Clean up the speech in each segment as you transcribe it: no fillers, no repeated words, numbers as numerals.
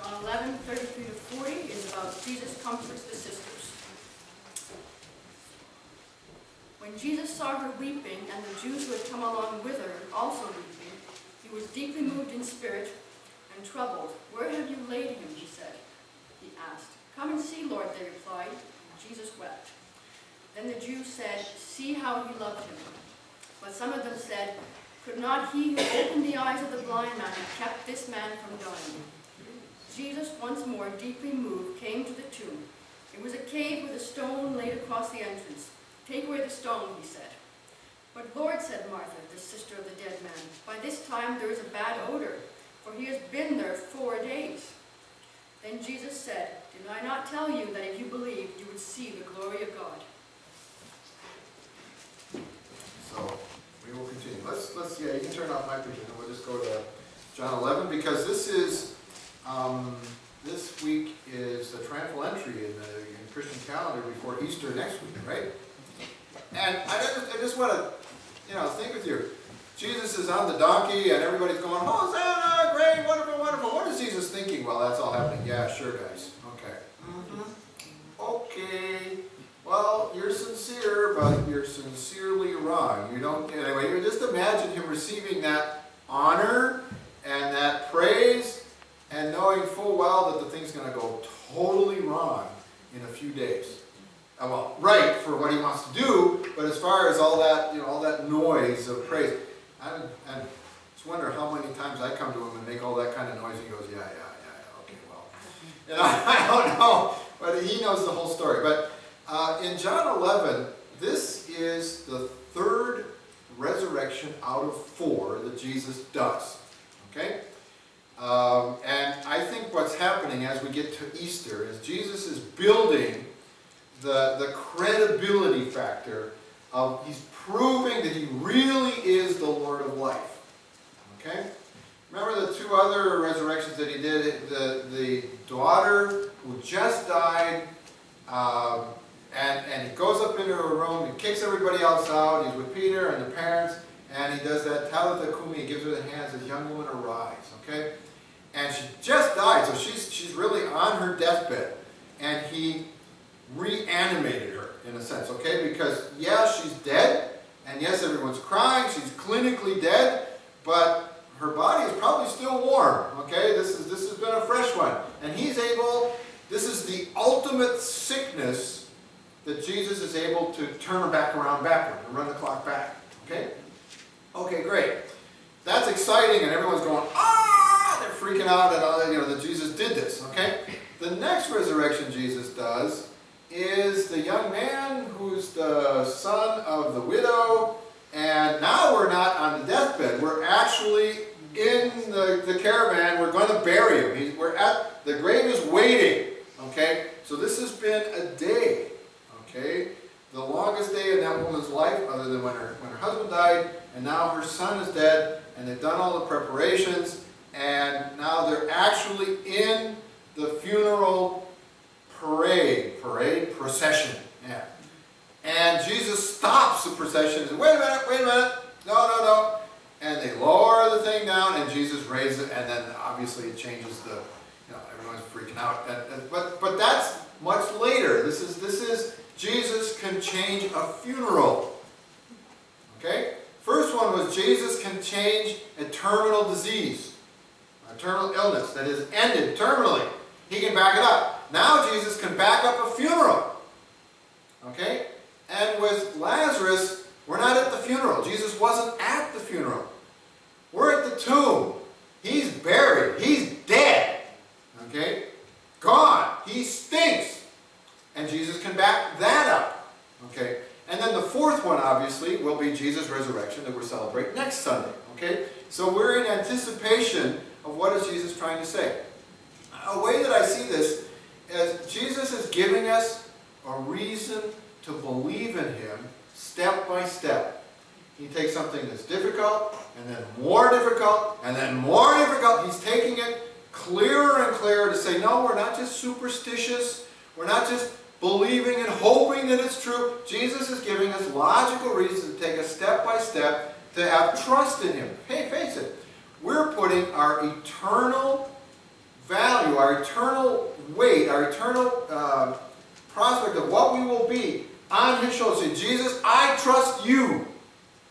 on 11:33 to 40 is about Jesus comforts the sisters. When Jesus saw her weeping, and the Jews who had come along with her also weeping, he was deeply moved in spirit and troubled. "Where have you laid him?" he said. He asked. "Come and see, Lord," they replied. Jesus wept. Then the Jews said, "See how he loved him." But some of them said, "Could not he who opened the eyes of the blind man have kept this man from dying?" Jesus, once more deeply moved, came to the tomb. It was a cave with a stone laid across the entrance. "Take away the stone," he said. "But Lord," said Martha, the sister of the dead man, "by this time there is a bad odor, for he has been there 4 days." Then Jesus said, "Did I not tell you that if you believed, you would see the glory of God?" So we will continue. Yeah, you can turn off my picture and we'll just go to John 11, because this is this week is the triumphal entry in the Christian calendar before Easter next week, right? And I just want to think with you. Jesus is on the donkey and everybody's going, "Hosanna, great, wonderful, wonderful." What is Jesus thinking while that's all happening? Yeah, sure, guys. Okay. Okay. Well, you're sincere, but you're sincerely wrong. You don't, anyway, you just imagine him receiving that honor and that praise and knowing full well that the thing's going to go totally wrong in a few days. Well, right for what he wants to do, but as far as all that, all that noise of praise, I just wonder how many times I come to him and make all that kind of noise. He goes, yeah, okay, well, I don't know, but he knows the whole story. But in John 11, this is the third resurrection out of 4 that Jesus does. Okay? And I think what's happening as we get to Easter is Jesus is building the credibility factor of, he's proving that he really is the Lord of life. Okay? Remember the 2 other resurrections that he did? The daughter who just died, and he goes up into a room, he kicks everybody else out, he's with Peter and the parents, and he does that Talitha Kumi, he gives her the hands, says, "Young woman, arise." Okay? And she just died, so she's really on her deathbed. And he reanimated her, in a sense, okay? Because, yeah, she's dead, and yes, everyone's crying, she's clinically dead, but her body is probably still warm, okay? This has been a fresh one. And he's able, this is the ultimate sickness that Jesus is able to turn her back around backward and run the clock back, okay? Okay, great. That's exciting, and everyone's going, "Ah!" They're freaking out that Jesus did this, okay? The next resurrection Jesus does is the young man who's the son of the widow, and now we're not on the deathbed. We're actually in the caravan. We're going to bury him. The grave is waiting, okay? So this has been a day, okay? The longest day in that woman's life, other than when her husband died, and now her son is dead, and they've done all the preparations, and now they're actually in the funeral procession. Yeah. And Jesus stops the procession and says, wait a minute, no. And they lower the thing down, and Jesus raises it, and then obviously it changes everyone's freaking out. But that's much later. This is Jesus can change a funeral. Okay? First one was Jesus can change a terminal disease, a terminal illness that is ended terminally. He can back it up. Now Jesus can back up a funeral. Okay? And with Lazarus, we're not at the funeral. Jesus wasn't at the funeral. We're at the tomb. He's buried. He's dead. Okay? Gone. He stinks. And Jesus can back that up. Okay? And then the fourth one, obviously, will be Jesus' resurrection that we're celebrating next Sunday. Okay? So we're in anticipation of what is Jesus trying to say. A way that I see this is Jesus is giving us a reason to believe in him step by step. He takes something that's difficult, and then more difficult, and then more difficult. He's taking it clearer and clearer to say, no, we're not just superstitious. We're not just believing and hoping that it's true. Jesus is giving us logical reasons to take us step by step to have trust in him. Hey, face it, we're putting our eternal value, our eternal weight, our eternal prospect of what we will be on his shoulders. Say, Jesus, I trust you.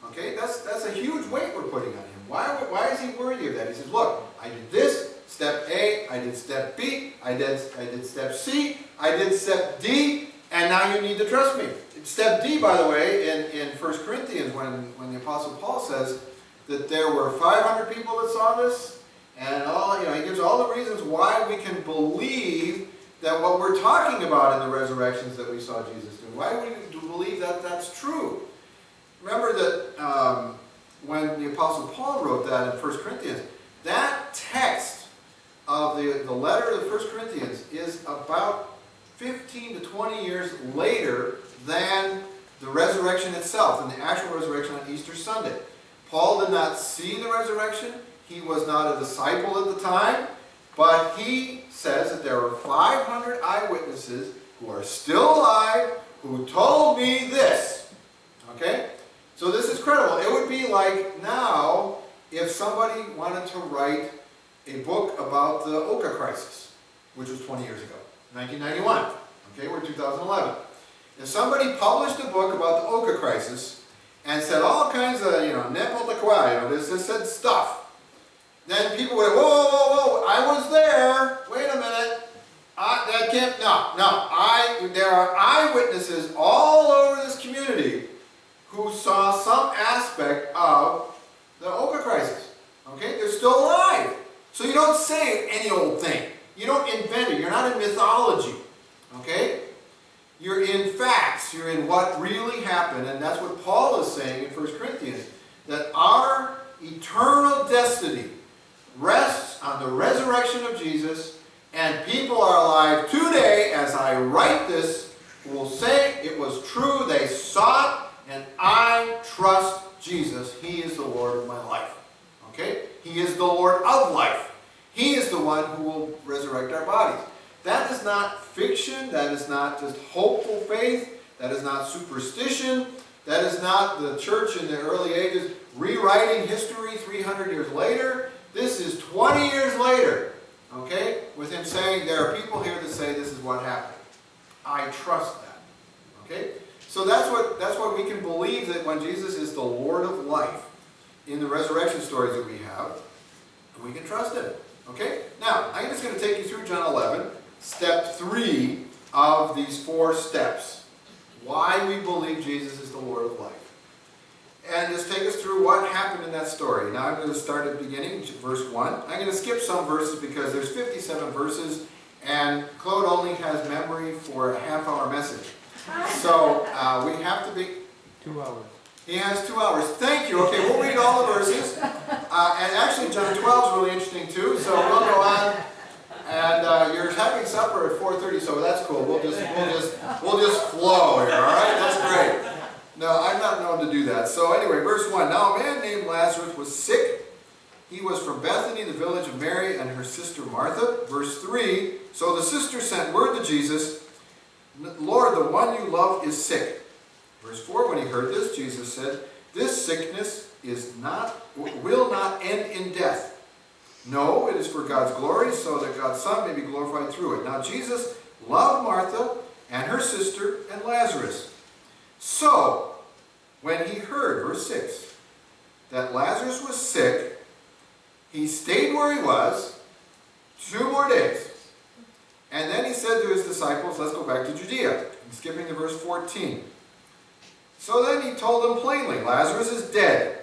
Okay, that's a huge weight we're putting on him. Why is he worthy of that? He says, look, I did this, step A, I did step B, I did step C, I did step D, and now you need to trust me. Step D, by the way, in 1 Corinthians, when the Apostle Paul says that there were 500 people that saw this, and he gives all the reasons why we can believe that what we're talking about in the resurrections that we saw Jesus do. Why do we believe that that's true? Remember that when the Apostle Paul wrote that in 1 Corinthians, that text of the letter of 1 Corinthians is about 15 to 20 years later than the resurrection itself, and the actual resurrection on Easter Sunday. Paul did not see the resurrection. He was not a disciple at the time, but he says that there were 500 eyewitnesses who are still alive who told me this. Okay? So this is credible. It would be like now if somebody wanted to write a book about the Oka crisis, which was 20 years ago, 1991. Okay, we're 2011. If somebody published a book about the Oka crisis and said all kinds of, this said stuff, then people would, whoa, I was there. Wait a minute. There are eyewitnesses all over this community who saw some aspect of the Oka crisis. Okay? They're still alive. So you don't say any old thing. You don't invent it. You're not in mythology. Okay? You're in facts. You're in what really happened. And that's what Paul is saying in 1 Corinthians. That our eternal destiny rests on the resurrection of Jesus. And people are alive today, as I write this, who will say it was true. They saw it. And I trust Jesus. He is the Lord of my life. Okay? He is the Lord of life. He is the one who will resurrect our bodies. That is not fiction. That is not just hopeful faith. That is not superstition. That is not the church in the early ages rewriting history 300 years later. This is 20 years later. Okay? With him saying, there are people here that say this is what happened. I trust that. Okay? So that's what we can believe, that when Jesus is the Lord of life in the resurrection stories that we have, we can trust him. Okay? Now, I'm just going to take you through John 11, step 3 of these 4 steps. Why we believe Jesus is the Lord of life. And just take us through what happened in that story. Now I'm going to start at the beginning, verse 1. I'm going to skip some verses because there's 57 verses, and Claude only has memory for a half-hour message. So we have to be... 2 hours. He has 2 hours. Thank you. Okay, we'll read all the verses. And actually, John 12 is really interesting too. So we'll go on. And you're having supper at 4:30, so that's cool. We'll just flow here. All right, that's great. No, I'm not known to do that. So anyway, verse 1. Now a man named Lazarus was sick. He was from Bethany, the village of Mary and her sister Martha. Verse 3. So the sister sent word to Jesus, Lord, the one you love is sick. Verse 4, when he heard this, Jesus said, this sickness will not end in death. No, it is for God's glory, so that God's Son may be glorified through it. Now Jesus loved Martha and her sister and Lazarus. So, when he heard, verse 6, that Lazarus was sick, he stayed where he was 2 more days. And then he said to his disciples, let's go back to Judea. I'm skipping to verse 14. So then he told them plainly, Lazarus is dead.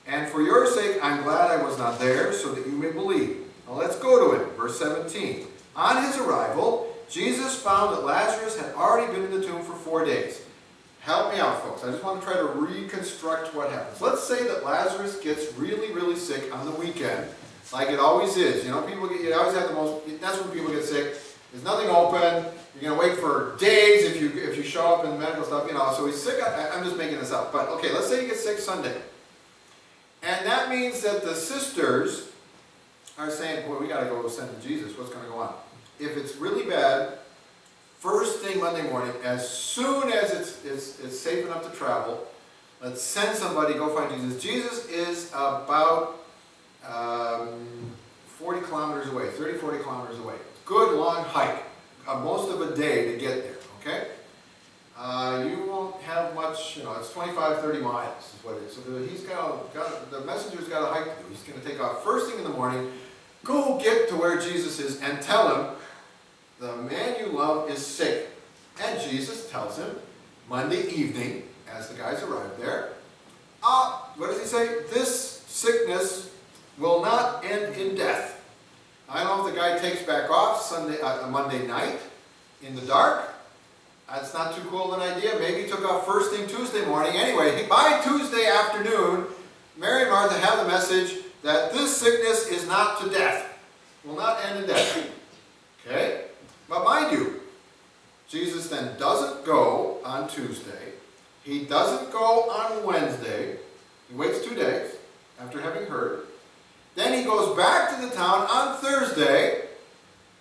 And for your sake, I'm glad I was not there, so that you may believe. Now let's go to it. Verse 17. On his arrival, Jesus found that Lazarus had already been in the tomb for 4 days. Help me out, folks. I just want to try to reconstruct what happens. Let's say that Lazarus gets really, really sick on the weekend, like it always is. You know, you always have that's when people get sick. There's nothing open. You're going to wait for days if you show up in the medical stuff, you know. So he's sick. I'm just making this up. But, okay, let's say he gets sick Sunday. And that means that the sisters are saying, boy, we got to go send to Jesus. What's going to go on? If it's really bad, first thing Monday morning, as soon as it's safe enough to travel, let's send somebody, go find Jesus. Jesus is about 40 kilometers away, 30, 40 kilometers away. Good long hike, most of a day to get there, okay? You won't have much, it's 25, 30 miles is what it is. So the messenger's got a hike to do. He's going to take off first thing in the morning, go get to where Jesus is and tell him, the man you love is sick. And Jesus tells him, Monday evening, as the guys arrive there, what does he say? This sickness will not end in death. I don't know if the guy takes back off Monday night in the dark. That's not too cool of an idea. Maybe he took off first thing Tuesday morning. Anyway, by Tuesday afternoon, Mary and Martha have the message that this sickness is not to death. Will not end in death. Okay? But mind you, Jesus then doesn't go on Tuesday. He doesn't go on Wednesday. He waits 2 days after having heard. Then he goes back to the town on Thursday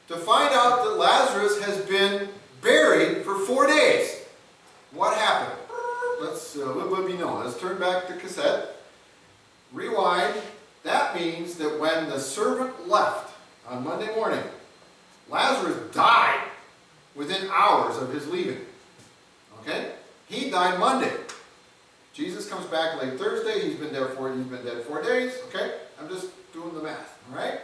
to find out that Lazarus has been buried for 4 days. What happened? Let's let me know. Let's turn back the cassette. Rewind. That means that when the servant left on Monday morning, Lazarus died within hours of his leaving. Okay? He died Monday. Jesus comes back late Thursday. He's been dead 4 days. Okay? I'm just doing the math. All right?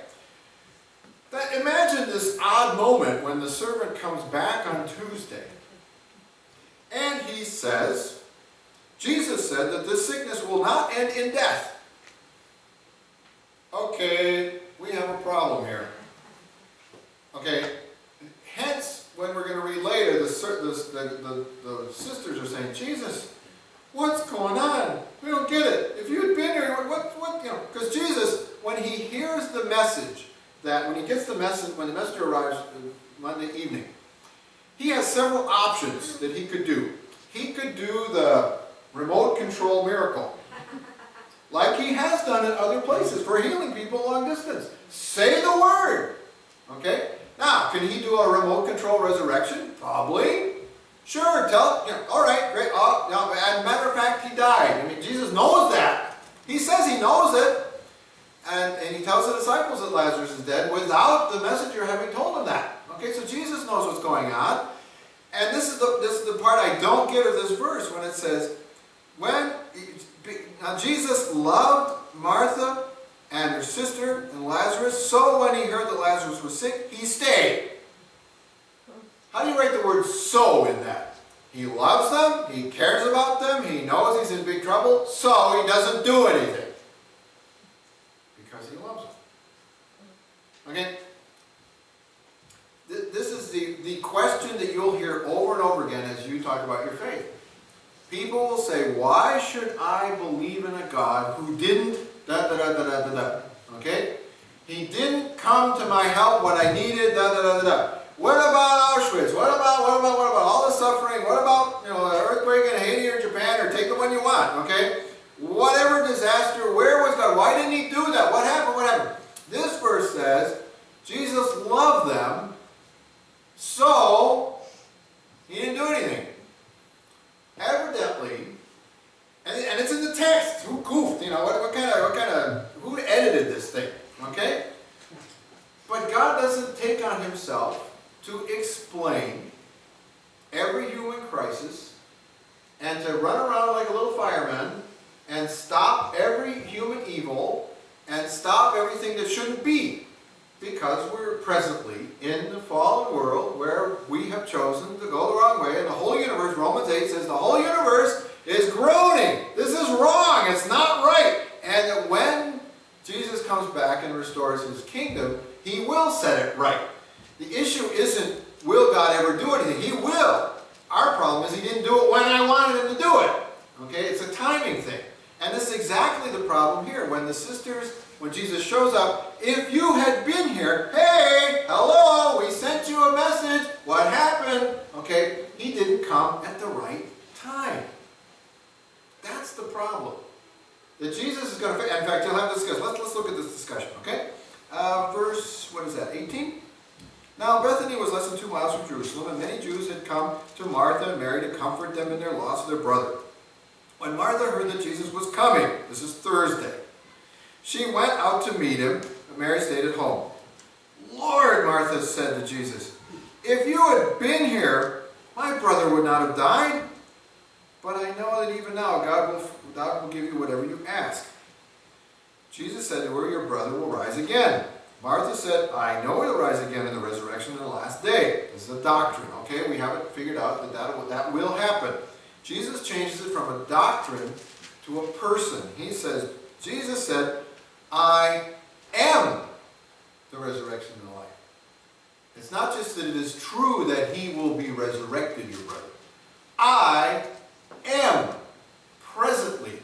Imagine this odd moment when the servant comes back on Tuesday and he says, Jesus said that this sickness will not end in death. Okay, we have a problem here. Okay, hence, when we're going to read later, the sisters are saying, Jesus, what's going on? We don't get it. If you had been here, because Jesus, when he hears the message, that when he gets the message, when the messenger arrives Monday evening, he has several options that he could do. He could do the remote control miracle, like he has done in other places for healing people long distance. Say the word. Okay? Now, can he do a remote control resurrection? Probably. Sure, all right, great. As a matter of fact, he died. I mean, Jesus knows that. He says he knows it. And he tells the disciples that Lazarus is dead without the messenger having told him that. Okay, so Jesus knows what's going on. And this is the part I don't get of this verse when it says, now Jesus loved Martha and her sister and Lazarus, so when he heard that Lazarus was sick, he stayed. How do you write the word so in that? He loves them, he cares about them, he knows he's in big trouble, so he doesn't do anything. Because he loves them. Okay? This is the question that you'll hear over and over again as you talk about your faith. People will say, why should I believe in a God who didn't da-da-da-da-da-da-da? Okay? He didn't come to my help when I needed da-da-da-da-da. What about Auschwitz? What about all the suffering? What about, the earthquake in Haiti or Japan, or take the one you want, okay? Whatever disaster, where was God? Why didn't he do that? What happened? What happened? This verse says, Jesus loved them, so he didn't do anything. Evidently, and it's in the text. Who goofed? Who edited this thing? Okay? But God doesn't take on himself to explain every human crisis and to run around like a little fireman and stop every human evil and stop everything that shouldn't be. Because we're presently in the fallen world where we have chosen to go the wrong way, and the whole universe, Romans 8 says, the whole universe is groaning. This is wrong. It's not right. And that when Jesus comes back and restores his kingdom, he will set it right. The issue isn't, will God ever do anything? He will. Our problem is he didn't do it when I wanted him to do it. Okay? It's a timing thing. And this is exactly the problem here. When the sisters, when Jesus shows up, if you had been here, hey, hello, we sent you a message. What happened? Okay? He didn't come at the right time. That's the problem. That Jesus is going to, in fact, you'll have to discuss. Let's look at this discussion, okay? Verse, 18? Now Bethany was less than 2 miles from Jerusalem, and many Jews had come to Martha and Mary to comfort them in their loss of their brother. When Martha heard that Jesus was coming, this is Thursday, she went out to meet him, Mary stayed at home. Lord, Martha said to Jesus, if you had been here, my brother would not have died. But I know that even now God will give you whatever you ask. Jesus said to her, your brother will rise again. Martha said, I know he'll rise again in the resurrection in the last day. This is a doctrine, okay? We haven't figured out that will happen. Jesus changes it from a doctrine to a person. Jesus said, I am the resurrection and the life. It's not just that it is true that he will be resurrected, your brother. I am presently,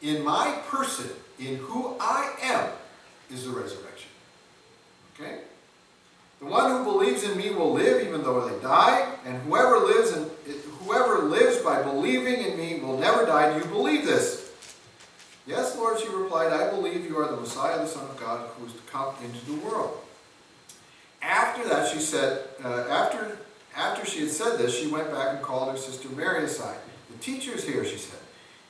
in my person, in who I am, is the resurrection. Okay? The one who believes in me will live even though they die, and whoever lives by believing in me will never die. Do you believe this? Yes, Lord, she replied, I believe you are the Messiah, the Son of God, who is to come into the world. After that, she said, after she had said this, she went back and called her sister Mary aside. The teacher's here, she said.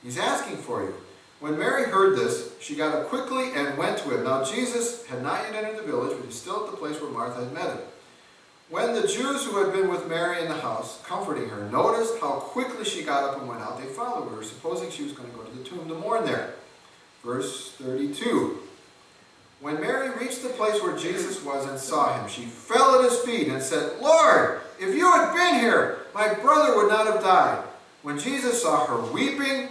He's asking for you. When Mary heard this, she got up quickly and went to him. Now Jesus had not yet entered the village, but he was still at the place where Martha had met him. When the Jews who had been with Mary in the house, comforting her, noticed how quickly she got up and went out, they followed her, supposing she was going to go to the tomb to mourn there. Verse 32. When Mary reached the place where Jesus was and saw him, she fell at his feet and said, Lord, if you had been here, my brother would not have died. When Jesus saw her weeping,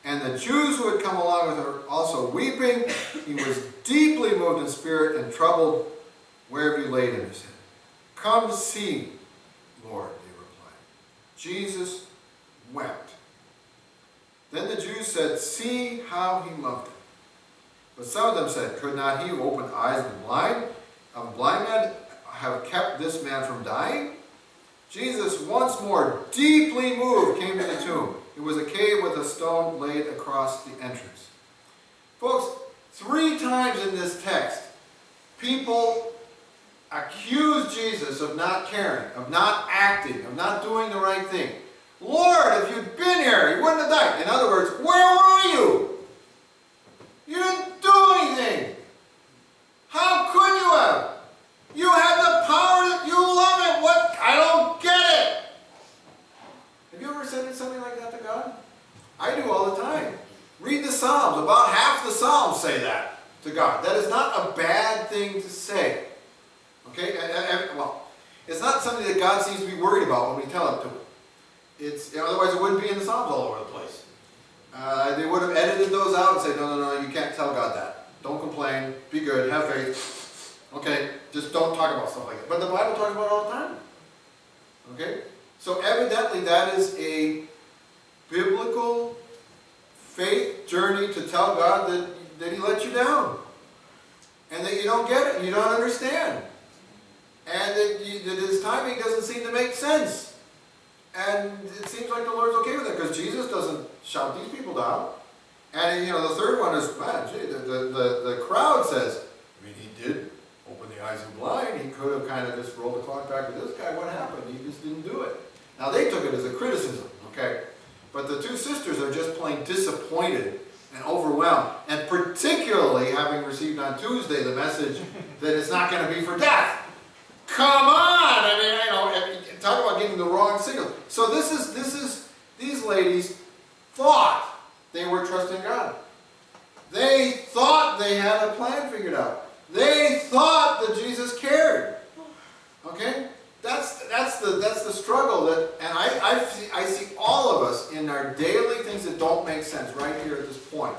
and the Jews who had come along with her also weeping, he was deeply moved in spirit and troubled. Where have you laid him? He said. Come see, Lord, they replied. Jesus wept. Then the Jews said, see how he loved him. But some of them said, could not he who opened the eyes of the blind man have kept this man from dying? Jesus, once more deeply moved, came to the tomb. It was a cave with a stone laid across the entrance. Folks, 3 times in this text, people accuse Jesus of not caring, of not acting, of not doing the right thing. Lord, if you'd been here, you wouldn't have died. In other words, where were you? You didn't do anything. How could you have? You have the power that you love it. What? I don't get it. Have you ever said something like that to God? I do all the time. Read the Psalms. About half the Psalms say that to God. That is not a bad thing to say. Okay? Well, it's not something that God seems to be worried about when we tell it to him. Otherwise it wouldn't be in the Psalms all over the place. They would have edited those out and said, no, you can't tell God that. Don't complain. Be good. Have faith. Okay? Just don't talk about stuff like that. But the Bible talks about it all the time. Okay? So evidently that is a biblical faith journey to tell God that he let you down. And that you don't get it. You don't understand. And that his timing doesn't seem to make sense. And it seems like the Lord's okay with it because Jesus doesn't shout these people down. And the third one is, man, gee, the crowd says, I mean, he did open the eyes of the blind. He could have kind of just rolled the clock back to this guy. What happened? He just didn't do it. Now they took it as a criticism, okay? But the 2 sisters are just plain disappointed and overwhelmed. And particularly having received on Tuesday the message that it's not going to be for death. Come on! I mean, talk about getting the wrong signal. So these ladies thought they were trusting God. They thought they had a plan figured out. They thought that Jesus cared. Okay? That's the struggle and I see all of us in our daily things that don't make sense right here at this point.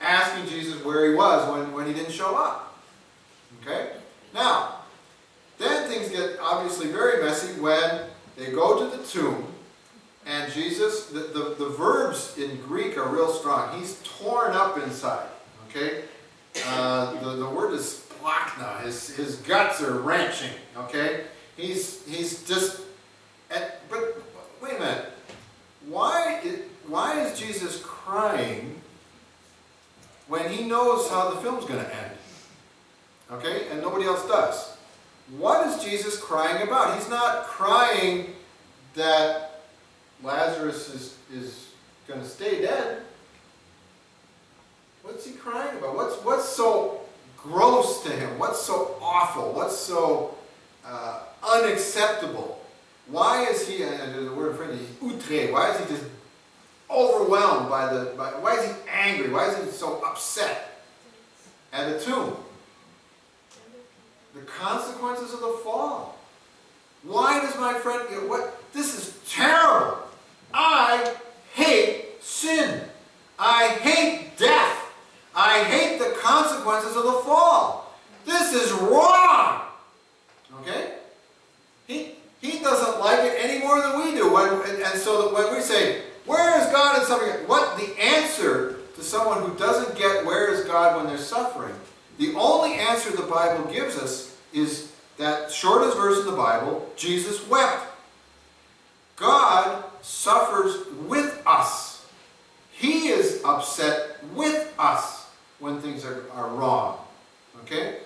Asking Jesus where he was when he didn't show up. Okay? Now, then things get obviously very messy when they go to the tomb and Jesus, the verbs in Greek are real strong. He's torn up inside. Okay? The word is splachna. His guts are wrenching. Okay? He's just... But wait a minute. Why is Jesus crying when he knows how the film's going to end? Okay? And nobody else does. What is Jesus crying about? He's not crying that Lazarus is going to stay dead. What's he crying about? What's so gross to him? What's so awful? What's so unacceptable? Why is he, the word in French is outré, why is he just overwhelmed why is he angry? Why is he so upset at the tomb? The consequences of the fall. Why does my friend, this is terrible. I hate sin. I hate death. I hate the consequences of the fall. This is wrong. Okay? He doesn't like it any more than we do. And so when we say, where is God in suffering? What the answer to someone who doesn't get where is God when they're suffering, the only answer the Bible gives us is that shortest verse in the Bible, Jesus wept. God suffers with us. He is upset with us when things are wrong. Okay?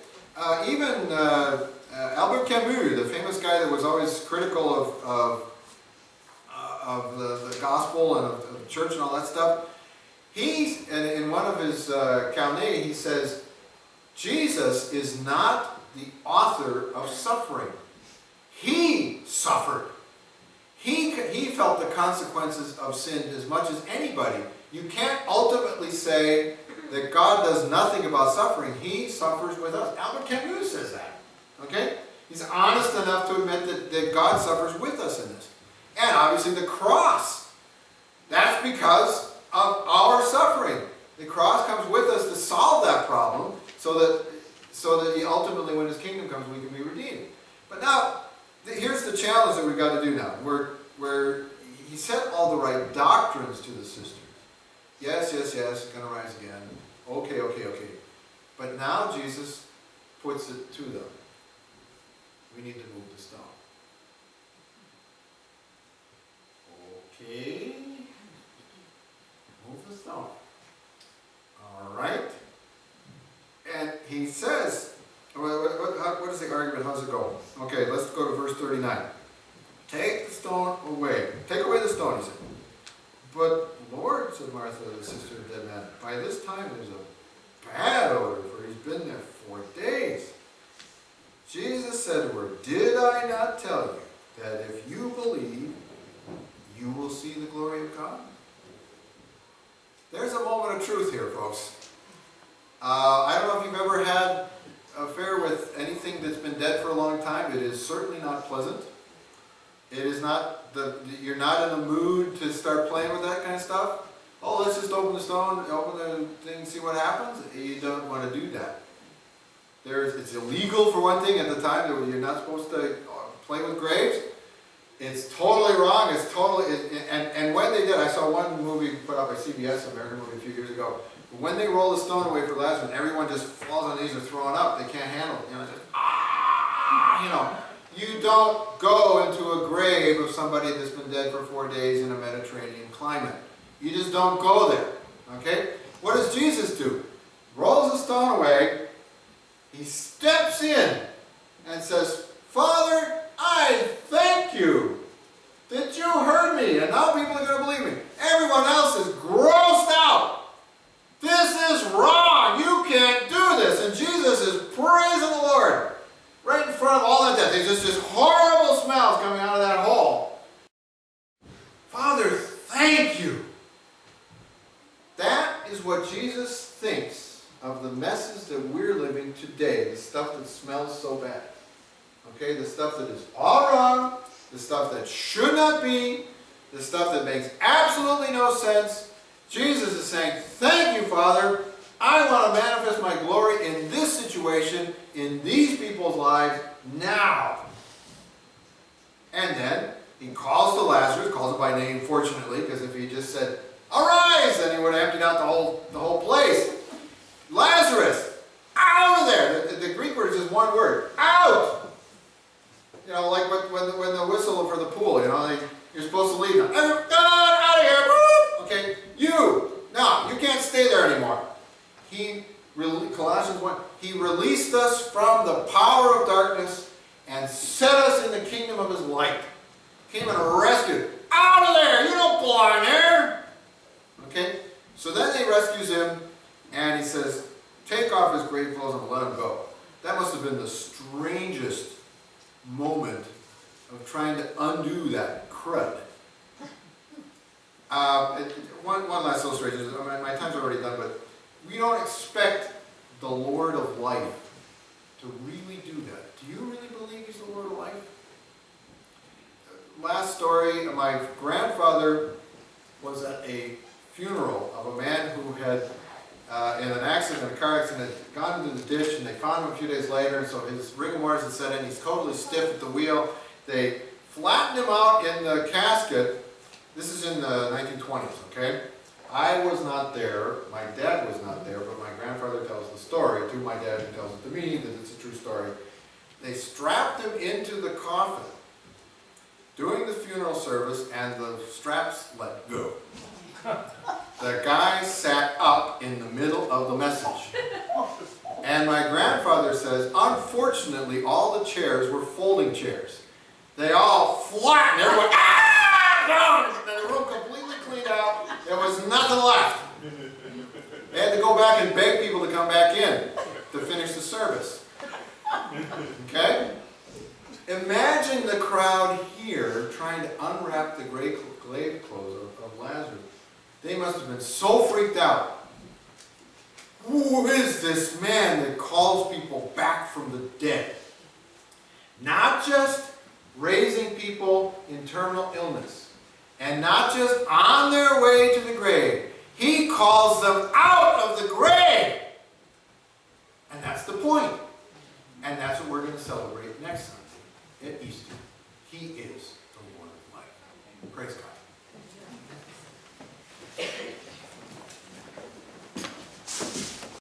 Even Albert Camus, the famous guy that was always critical of the gospel and of the church and all that stuff, in one of his Carnet, he says, Jesus is not the author of suffering. He suffered. He felt the consequences of sin as much as anybody. You can't ultimately say that God does nothing about suffering. He suffers with us. Albert Camus says that. Okay? He's honest enough to admit that God suffers with us in this. And obviously the cross. That's because of our suffering. The cross comes with us to solve that problem so that ultimately when his kingdom comes we can be redeemed. But now, here's the challenge that we've got to do now. Where he said all the right doctrines to the sisters. Yes, it's going to rise again. Okay. But now Jesus puts it to them. We need to move the stone. Okay. Move the stone. All right. And he says, what is the argument? How's it go? Okay, let's go to verse 39. Take the stone away. Take away the stone, he said. But Lord, said Martha, the sister of the dead man, by this time there's a bad odor, for he's been there 4 days. Jesus said to her, did I not tell you that if you believe, you will see the glory of God? There's a moment of truth here, folks. I don't know if you've ever had an affair with anything that's been dead for a long time. It is certainly not pleasant. It is not, you're not in the mood to start playing with that kind of stuff. Oh, let's just open the stone, open the thing, see what happens. You don't want to do that. It's illegal for one thing at the time. You're not supposed to play with graves. It's totally wrong. It's totally, and when they did, I saw one movie put out by CBS, an American movie a few years ago. When they roll the stone away for Lazarus, everyone just falls on their knees or throwing up. They can't handle it. You don't go into a grave of somebody that's been dead for 4 days in a Mediterranean climate. You just don't go there. Okay? What does Jesus do? Rolls the stone away. He steps in and says, Father, I thank you that you heard me, and now people are going to believe me. Everyone else is grossed out. This is wrong. You can't do this. And Jesus is praising the Lord right in front of all of that. There's just horrible smells coming out of that hole. Father, thank you. That is what Jesus thinks of the messes that we're living today, the stuff that smells so bad. Okay, the stuff that is all wrong, the stuff that should not be, the stuff that makes absolutely no sense. Jesus is saying, thank you, Father. I want to manifest my glory in this situation, in these people's lives, now. And then he calls to Lazarus, calls him by name, fortunately, because if he just said, arise, then he would have emptied out the whole place. Lazarus, out of there. The Greek word is just one word, out. You know, like when the whistle for the pool, you're supposed to leave now. Out of here. Okay, no, you can't stay there anymore. Colossians 1, he released us from the power of darkness and set us in the kingdom of his light. Came and rescued. Out of there! You don't belong there! Okay? So then he rescues him and he says, take off his grave clothes and let him go. That must have been the strangest moment of trying to undo that crud. One last illustration. My time's already done, but we don't expect the Lord of life to really do that. Do you really believe he's the Lord of life? Last story, my grandfather was at a funeral of a man who had, in an accident, a car accident, gone into the ditch, and they found him a few days later, so his rigor mortis had set in, he's totally stiff at the wheel. They flattened him out in the casket. This is in the 1920s, okay? I was not there, my dad was not there, but my grandfather tells the story to my dad, who tells it to me, that it's a true story. They strapped him into the coffin during the funeral service, and the straps let go. The guy sat up in the middle of the message. And my grandfather says, unfortunately, all the chairs were folding chairs. They all flattened, everyone, down! And the room completely cleaned out. There was nothing left. They had to go back and beg people to come back in to finish the service. Okay? Imagine the crowd here trying to unwrap the grave clothes of Lazarus. They must have been so freaked out. Who is this man that calls people back from the dead? Not just raising people in terminal illness, and not just on their way to the grave. He calls them out of the grave. And that's the point. And that's what we're going to celebrate next Sunday at Easter. He is the Lord of life. Praise God.